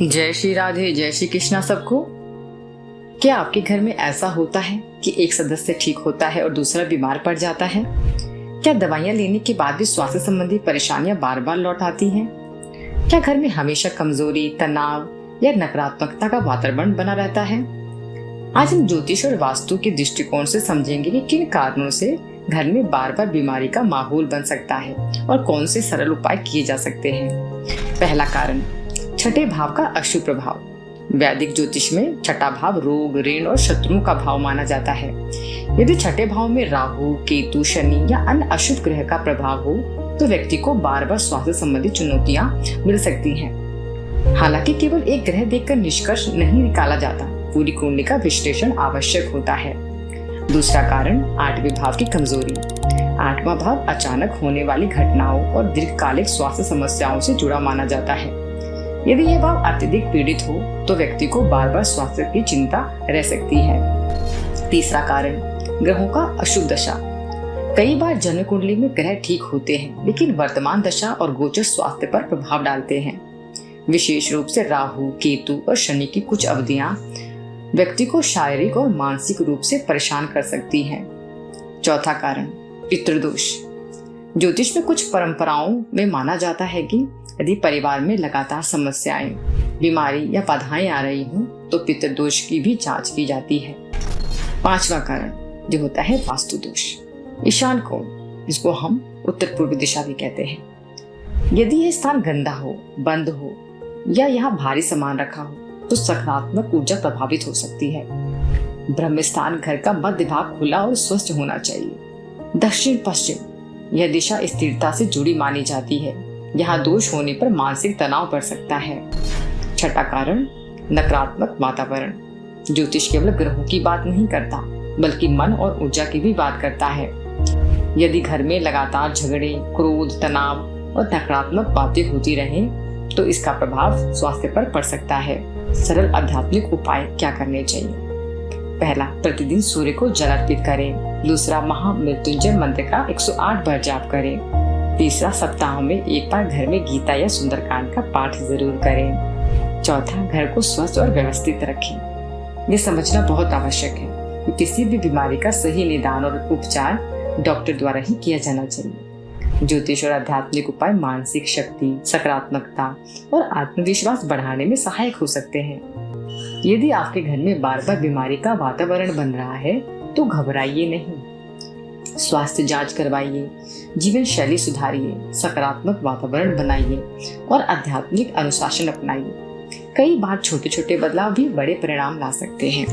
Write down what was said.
जय श्री राधे, जय श्री कृष्णा सबको। क्या आपके घर में ऐसा होता है कि एक सदस्य ठीक होता है और दूसरा बीमार पड़ जाता है? क्या दवाइयाँ लेने के बाद भी स्वास्थ्य संबंधी परेशानियां बार बार लौट आती हैं? क्या घर में हमेशा कमजोरी, तनाव या नकारात्मकता का वातावरण बना रहता है? आज हम ज्योतिष और वास्तु के दृष्टिकोण से समझेंगे कि किन कारणों से घर में बार बार बीमारी का माहौल बन सकता है और कौन से सरल उपाय किए जा सकते हैं। पहला कारण, छठे भाव का अशुभ प्रभाव। वैदिक ज्योतिष में छठा भाव रोग, ऋण और शत्रुओं का भाव माना जाता है। यदि छठे भाव में राहु, केतु, शनि या अन्य अशुभ ग्रह का प्रभाव हो तो व्यक्ति को बार बार स्वास्थ्य संबंधी चुनौतियां मिल सकती हैं। हालांकि केवल एक ग्रह देखकर निष्कर्ष नहीं निकाला जाता, पूरी कुंडली का विश्लेषण आवश्यक होता है। दूसरा कारण, आठवें भाव की कमजोरी। आठवां भाव अचानक होने वाली घटनाओं और दीर्घकालिक स्वास्थ्य समस्याओं से जुड़ा माना जाता है। यदि यह भाव अत्यधिक पीड़ित हो तो व्यक्ति को बार बार स्वास्थ्य की चिंता रह सकती है। तीसरा कारण, ग्रहों का अशुभ दशा। कई बार जन्म कुंडली में ग्रह ठीक होते हैं लेकिन वर्तमान दशा और गोचर स्वास्थ्य पर प्रभाव डालते हैं। विशेष रूप से राहु, केतु और शनि की कुछ अवधियां व्यक्ति को शारीरिक और मानसिक रूप से परेशान कर सकती हैं। चौथा कारण, पितृदोष। ज्योतिष में कुछ परंपराओं में माना जाता है कि यदि परिवार में लगातार समस्याएं, बीमारी या बाधाएं आ रही हों तो पितृदोष की भी जांच की जाती है। पांचवा कारण जो होता है वास्तु दोष। ईशान कोण, जिसको हम उत्तर पूर्व दिशा भी कहते हैं, यदि यह स्थान गंदा हो, बंद हो या यहाँ भारी सामान रखा हो तो सकारात्मक ऊर्जा प्रभावित हो सकती है। ब्रह्म स्थान घर का मध्य भाग खुला और स्वच्छ होना चाहिए। दक्षिण पश्चिम, यह दिशा स्थिरता से जुड़ी मानी जाती है। यहाँ दोष होने पर मानसिक तनाव बढ़ सकता है। छठा कारण, नकारात्मक वातावरण। ज्योतिष केवल ग्रहों की बात नहीं करता बल्कि मन और ऊर्जा की भी बात करता है। यदि घर में लगातार झगड़े, क्रोध, तनाव और नकारात्मक बातें होती रहें तो इसका प्रभाव स्वास्थ्य पर पड़ सकता है। सरल आध्यात्मिक उपाय क्या करने चाहिए? पहला, प्रतिदिन सूर्य को जल अर्पित करें। दूसरा, महामृत्युंजय मंत्र का 108 बार जाप करें। तीसरा, सप्ताह में एक बार घर में गीता या सुंदरकांड का पाठ जरूर करें। चौथा, घर को स्वस्थ और व्यवस्थित रखें। ये समझना बहुत आवश्यक है कि किसी भी बीमारी का सही निदान और उपचार डॉक्टर द्वारा ही किया जाना चाहिए। ज्योतिष और आध्यात्मिक उपाय मानसिक शक्ति, सकारात्मकता और आत्मविश्वास बढ़ाने में सहायक हो सकते हैं। यदि आपके घर में बार बार बीमारी का वातावरण बन रहा है तो घबराइए नहीं। स्वास्थ्य जांच करवाइए, जीवन शैली सुधारिए, सकारात्मक वातावरण बनाइए और आध्यात्मिक अनुशासन अपनाइए। कई बार छोटे छोटे बदलाव भी बड़े परिणाम ला सकते हैं।